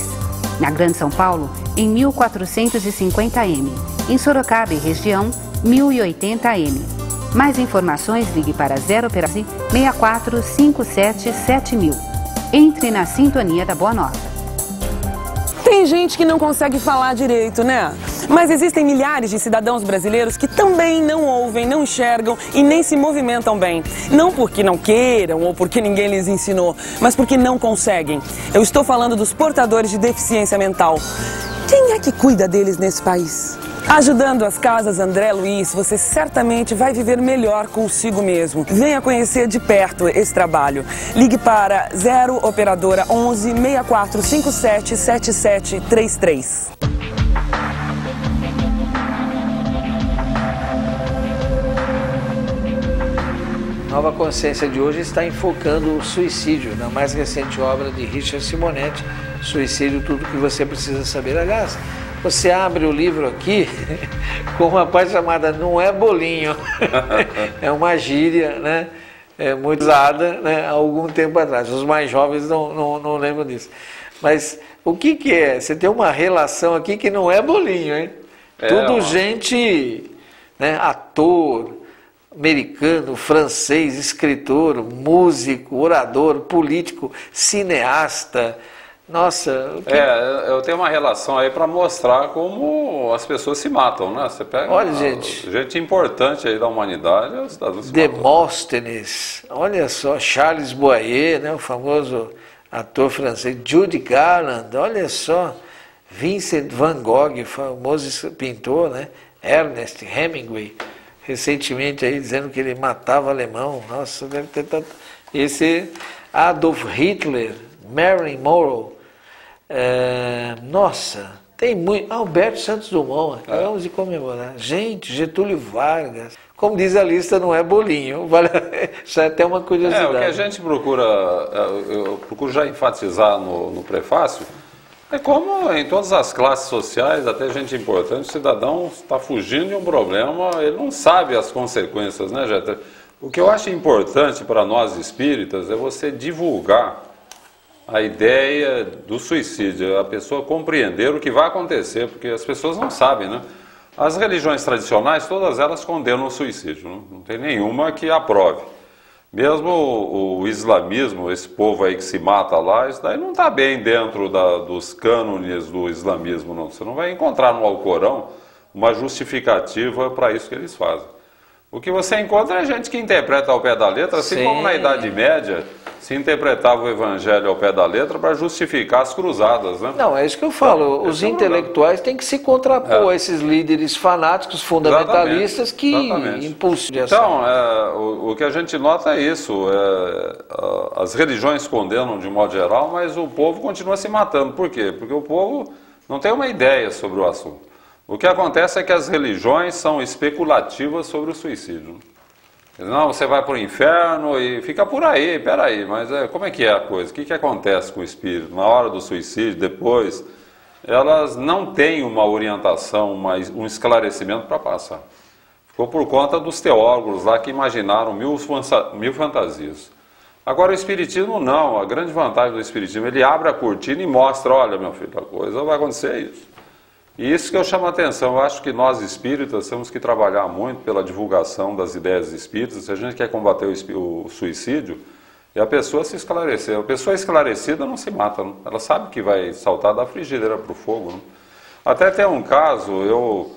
Na Grande São Paulo, em 1450M. Em Sorocaba e região, 1080M. Mais informações, ligue para 0 Operador 64 57 7000. Entre na sintonia da Boa Nova. Tem gente que não consegue falar direito, né? Mas existem milhares de cidadãos brasileiros que também não ouvem, não enxergam e nem se movimentam bem. Não porque não queiram ou porque ninguém lhes ensinou, mas porque não conseguem. Eu estou falando dos portadores de deficiência mental. Quem é que cuida deles nesse país? Ajudando as Casas André Luiz, você certamente vai viver melhor consigo mesmo. Venha conhecer de perto esse trabalho. Ligue para 0 Operadora 11 6457 7733. Nova Consciência de hoje está enfocando o suicídio, na mais recente obra de Richard Simonetti, Suicídio, tudo que você precisa saber. Aliás, você abre o livro aqui com uma parte chamada Não é Bolinho. É uma gíria, né? Muito usada, né? Há algum tempo atrás. Os mais jovens não lembram disso. Mas o que é? Você tem uma relação aqui que não é bolinho, hein? Tudo gente, né? Ator, americano, francês, escritor, músico, orador, político, cineasta. Nossa, eu tenho uma relação aí para mostrar como as pessoas se matam, né? Você pega gente importante aí da humanidade, os cidadãos se Demóstenes, olha só, Charles Boyer, né, o famoso ator francês, Judy Garland, olha só, Vincent van Gogh, famoso pintor, né? Ernest Hemingway, recentemente aí dizendo que ele matava alemão. Nossa, deve ter tanto. Esse Adolf Hitler, Marilyn Monroe, nossa, Tem muito. Alberto Santos Dumont, acabamos de comemorar. Gente, Getúlio Vargas. Como diz a lista, não é bolinho. Isso é até uma curiosidade. O que a gente procura, eu procuro já enfatizar no prefácio, é como em todas as classes sociais, até gente importante, o cidadão está fugindo de um problema, ele não sabe as consequências, né, Jeta? O que eu acho importante para nós espíritas é você divulgar a ideia do suicídio, a pessoa compreender o que vai acontecer, porque as pessoas não sabem, né? As religiões tradicionais, todas elas condenam o suicídio, não tem nenhuma que aprove. Mesmo o islamismo, esse povo aí que se mata lá, isso daí não está bem dentro dos cânones do islamismo, não. Você não vai encontrar no Alcorão uma justificativa para isso que eles fazem. O que você encontra é gente que interpreta ao pé da letra, assim como na Idade Média se interpretava o Evangelho ao pé da letra para justificar as cruzadas, né? Não, é isso que eu falo. Os intelectuais têm que se contrapor a esses líderes fanáticos, fundamentalistas que impulsionam. Então, o que a gente nota é isso. As religiões condenam de modo geral, mas o povo continua se matando. Por quê? Porque o povo não tem uma ideia sobre o assunto. O que acontece é que as religiões são especulativas sobre o suicídio. Não, você vai para o inferno e fica por aí, peraí, mas como é que é a coisa? O que acontece com o espírito na hora do suicídio, depois? Elas não têm uma orientação, um esclarecimento para passar. Ficou por conta dos teólogos lá que imaginaram mil fantasias. Agora o espiritismo não, a grande vantagem do espiritismo, ele abre a cortina e mostra, olha meu filho, a coisa vai acontecer isso. E isso que eu chamo a atenção, eu acho que nós espíritas temos que trabalhar muito pela divulgação das ideias espíritas. Se a gente quer combater o suicídio, é a pessoa se esclarecer. A pessoa esclarecida não se mata, não. Ela sabe que vai saltar da frigideira para o fogo. Não. Até tem um caso, eu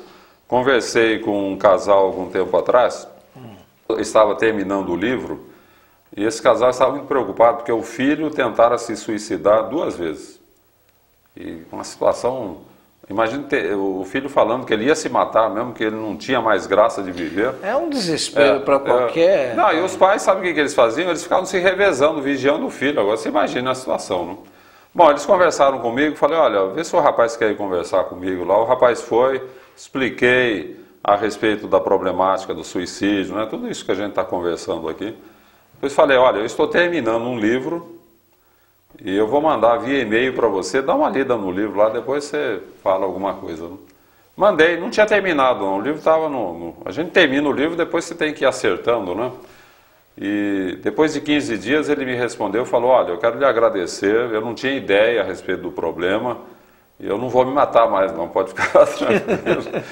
conversei com um casal algum tempo atrás, eu estava terminando o livro, e esse casal estava muito preocupado porque o filho tentara se suicidar 2 vezes. E uma situação... Imagina o filho falando que ele ia se matar mesmo, que ele não tinha mais graça de viver. É um desespero para qualquer... Não, e os pais, sabem o que eles faziam? Eles ficavam se revezando, vigiando o filho. Agora você imagina a situação, não? Bom, eles conversaram comigo, falei, olha, vê se o rapaz quer ir conversar comigo lá. O rapaz foi, expliquei a respeito da problemática do suicídio, né? Tudo isso que a gente está conversando aqui. Depois falei, olha, eu estou terminando um livro... E eu vou mandar via e-mail para você, dá uma lida no livro lá, depois você fala alguma coisa. Não? Mandei, não tinha terminado não, o livro estava A gente termina o livro, depois você tem que ir acertando, né? E depois de 15 dias ele me respondeu, falou, olha, eu quero lhe agradecer, eu não tinha ideia a respeito do problema, e eu não vou me matar mais não, pode ficar tranquilo.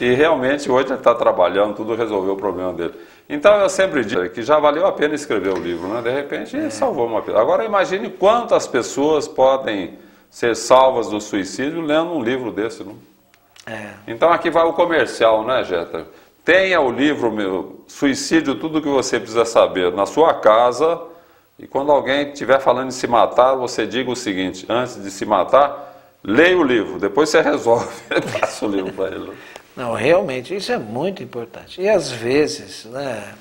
E realmente hoje ele está trabalhando, tudo resolveu o problema dele. Então eu sempre digo que já valeu a pena escrever o livro, né? De repente salvou uma pessoa. Agora imagine quantas pessoas podem ser salvas do suicídio lendo um livro desse, não? Então aqui vai o comercial, né, Jeta? Tenha o livro meu, Suicídio, tudo que você precisa saber, na sua casa, e quando alguém estiver falando de se matar, você diga o seguinte, antes de se matar, leia o livro, depois você resolve, passa o livro para ele. Não, realmente, isso é muito importante. E às vezes, né,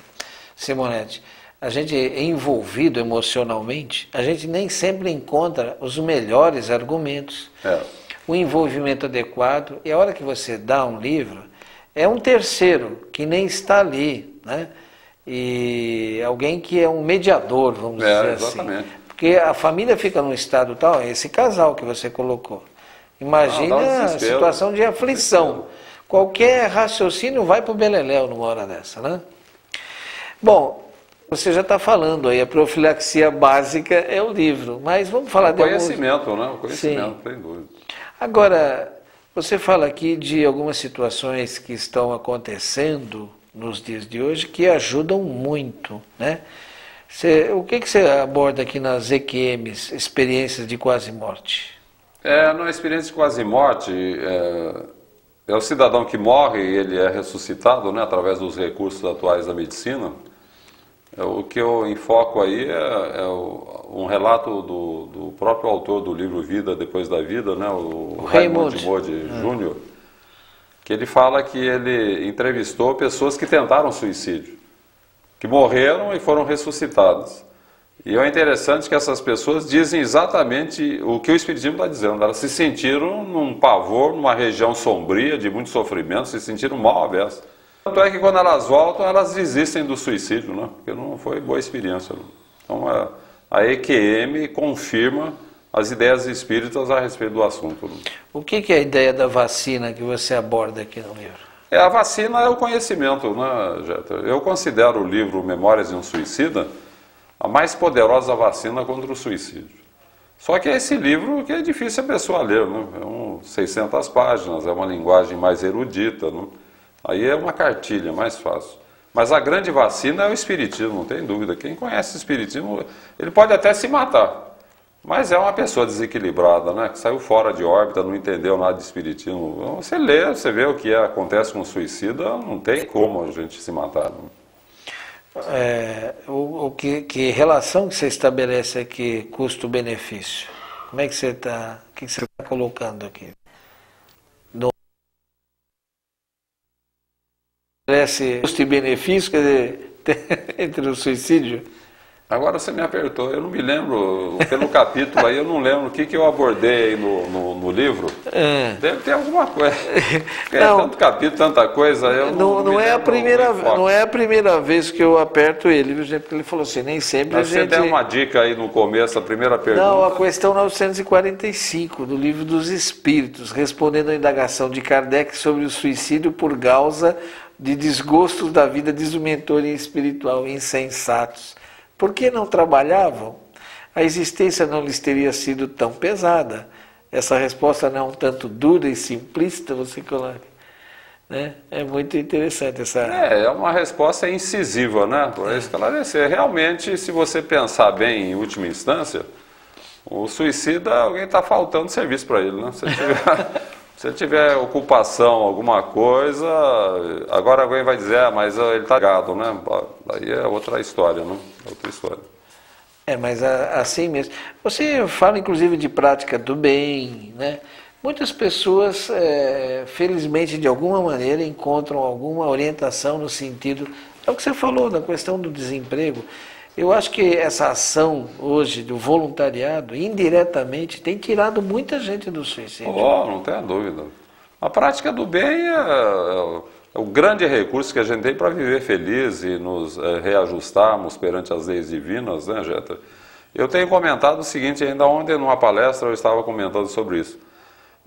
Simonetti, a gente é envolvido emocionalmente, a gente nem sempre encontra os melhores argumentos, o envolvimento adequado, e a hora que você dá um livro, é um terceiro que nem está ali, né? E alguém que é um mediador, vamos dizer exatamente. assim. Porque a família fica num estado tal, é esse casal que você colocou. Imagina a situação de aflição. Qualquer raciocínio vai para o beleléu numa hora dessa, né? Bom, você já está falando aí, a profilaxia básica é o livro, mas vamos falar de conhecimento, né? O conhecimento, sem dúvida. Agora, você fala aqui de algumas situações que estão acontecendo nos dias de hoje que ajudam muito, né? O que você aborda aqui nas EQMs, experiências de quase morte? Na experiência de quase morte, é o cidadão que morre e ele é ressuscitado, né, através dos recursos atuais da medicina. O que eu enfoco aí um relato do próprio autor do livro Vida Depois da Vida, né, o Raimundo Modi Júnior, que ele fala que ele entrevistou pessoas que tentaram suicídio, que morreram e foram ressuscitadas. E é interessante que essas pessoas dizem exatamente o que o Espiritismo está dizendo. Elas se sentiram num pavor, numa região sombria, de muito sofrimento, se sentiram mal avessas. Tanto é que quando elas voltam, elas desistem do suicídio, né? Porque não foi boa experiência. Né? Então a EQM confirma as ideias espíritas a respeito do assunto. Né? O que é a ideia da vacina que você aborda aqui no livro? A vacina é o conhecimento, né, Jeta? Eu considero o livro Memórias de um Suicida a mais poderosa vacina contra o suicídio. Só que é esse livro que é difícil a pessoa ler, né? 600 páginas, é uma linguagem mais erudita, né? Aí é uma cartilha, mais fácil. Mas a grande vacina é o Espiritismo, não tem dúvida. Quem conhece o Espiritismo, ele pode até se matar, mas é uma pessoa desequilibrada, né? Que saiu fora de órbita, não entendeu nada de Espiritismo. Você lê, você vê o que acontece com o suicida, não tem como a gente se matar, né? Que relação que você estabelece aqui, custo-benefício? Como é que você está, o que você está colocando aqui? Parece custo e benefício, quer dizer, entre o suicídio? Agora você me apertou, eu não me lembro, pelo capítulo aí, eu não lembro o que eu abordei aí no livro. Deve ter alguma coisa. Não, tanto capítulo, tanta coisa. Eu não é a primeira vez que eu aperto ele, viu, porque ele falou assim, nem sempre mas a gente... Você tem uma dica aí no começo, a primeira pergunta? Não, a questão 945 do Livro dos Espíritos, respondendo à indagação de Kardec sobre o suicídio por causa de desgostos da vida, diz o mentor espiritual, insensatos. Por que não trabalhavam? A existência não lhes teria sido tão pesada. Essa resposta não é um tanto dura e simplista, você coloca. Né? É muito interessante essa... É uma resposta incisiva, né? Para esclarecer. Realmente, se você pensar bem em última instância, o suicida, alguém está faltando serviço para ele, né? Se ele tiver ocupação, alguma coisa, agora alguém vai dizer, mas ele está ligado, né? Aí é outra história, né? Outra história. Mas assim mesmo. Você fala, inclusive, de prática do bem, né? Muitas pessoas, felizmente, de alguma maneira, encontram alguma orientação no sentido... É o que você falou, da questão do desemprego. Eu acho que essa ação hoje do voluntariado, indiretamente, tem tirado muita gente do suicídio. Não tenha dúvida. A prática do bem é o grande recurso que a gente tem para viver feliz e nos reajustarmos perante as leis divinas, né, Jeta? Eu tenho comentado o seguinte, ainda ontem numa palestra eu estava comentando sobre isso.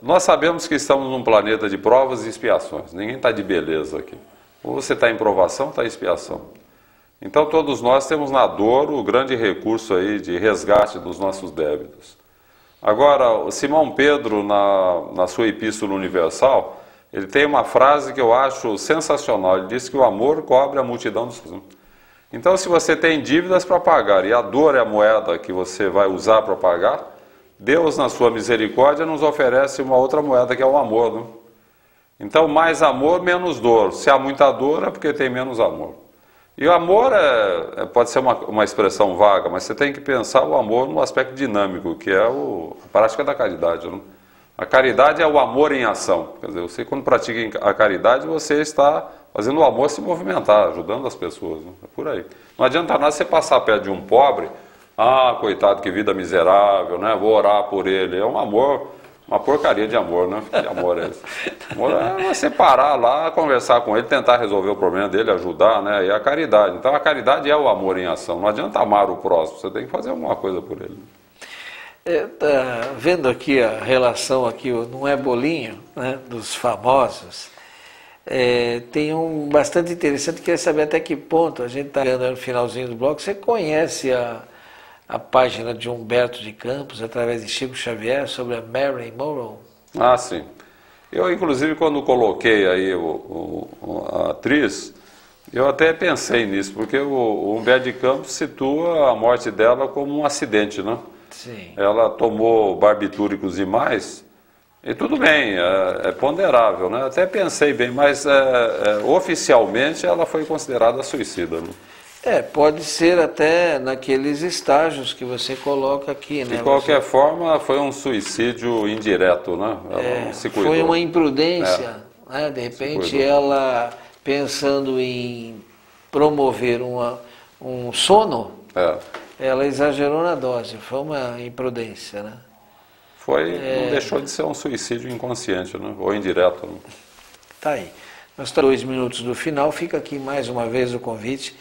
Nós sabemos que estamos num planeta de provas e expiações. Ninguém está de beleza aqui. Ou você está em provação, ou está em expiação. Então todos nós temos na dor o grande recurso aí de resgate dos nossos débitos. Agora, o Simão Pedro, na sua Epístola Universal, ele tem uma frase que eu acho sensacional. Ele diz que o amor cobre a multidão dos... Então, se você tem dívidas para pagar e a dor é a moeda que você vai usar para pagar, Deus, na sua misericórdia, nos oferece uma outra moeda que é o amor. Né? Então, mais amor, menos dor. Se há muita dor, é porque tem menos amor. E o amor pode ser uma expressão vaga, mas você tem que pensar o amor no aspecto dinâmico, que é a prática da caridade. Né? A caridade é o amor em ação. Quer dizer, você quando pratica a caridade, você está fazendo o amor se movimentar, ajudando as pessoas. Né? É por aí. Não adianta nada você passar perto de um pobre, coitado, que vida miserável, né? Vou orar por ele. É um amor... Uma porcaria de amor, né? Que amor é esse? Amor é você parar lá, conversar com ele, tentar resolver o problema dele, ajudar, né? E a caridade. Então a caridade é o amor em ação. Não adianta amar o próximo, você tem que fazer alguma coisa por ele. Tá vendo aqui a relação aqui, não é bolinho, né? Dos famosos. Tem um bastante interessante, queria saber até que ponto, a gente está chegando no finalzinho do bloco, você conhece a página de Humberto de Campos, através de Chico Xavier, sobre a Marilyn Monroe? Sim. Eu, inclusive, quando coloquei aí a atriz, eu até pensei nisso, porque o Humberto de Campos situa a morte dela como um acidente, né? Sim. Ela tomou barbitúricos demais, e tudo bem, é ponderável, né? Até pensei bem, mas oficialmente ela foi considerada suicida, né? Pode ser até naqueles estágios que você coloca aqui, né? De qualquer forma, foi um suicídio indireto, né? Ela se cuidou. Foi uma imprudência, né? De repente ela, pensando em promover um sono, ela exagerou na dose, foi uma imprudência, né? Não deixou de ser um suicídio inconsciente, né? Ou indireto. Né? Tá aí. Nós estamos 2 minutos do final, fica aqui mais uma vez o convite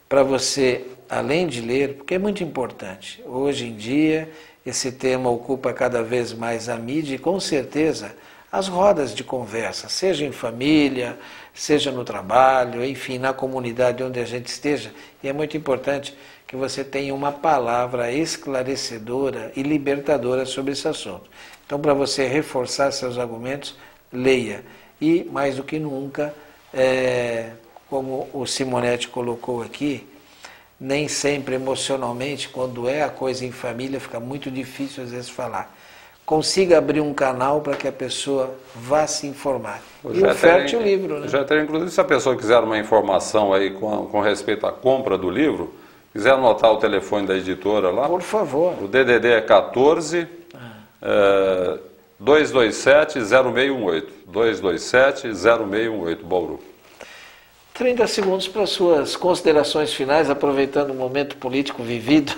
para você, além de ler, porque é muito importante. Hoje em dia, esse tema ocupa cada vez mais a mídia e, com certeza, as rodas de conversa, seja em família, seja no trabalho, enfim, na comunidade onde a gente esteja. E é muito importante que você tenha uma palavra esclarecedora e libertadora sobre esse assunto. Então, para você reforçar seus argumentos, leia. E, mais do que nunca, como o Simonetti colocou aqui, nem sempre emocionalmente, quando é a coisa em família, fica muito difícil às vezes falar. Consiga abrir um canal para que a pessoa vá se informar. E oferte o livro, né? Inclusive, se a pessoa quiser uma informação aí com respeito à compra do livro, quiser anotar o telefone da editora lá. Por favor. O DDD é 14 227-0618. 227-0618, Bauru. 30 segundos para suas considerações finais, aproveitando o momento político vivido.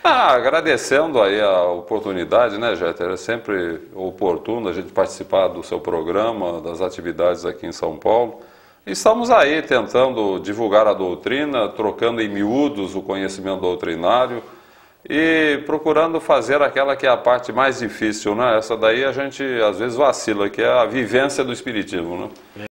Agradecendo aí a oportunidade, né, Jeter? É sempre oportuno a gente participar do seu programa, das atividades aqui em São Paulo. Estamos aí tentando divulgar a doutrina, trocando em miúdos o conhecimento doutrinário e procurando fazer aquela que é a parte mais difícil, né? Essa daí a gente às vezes vacila, que é a vivência do Espiritismo, né?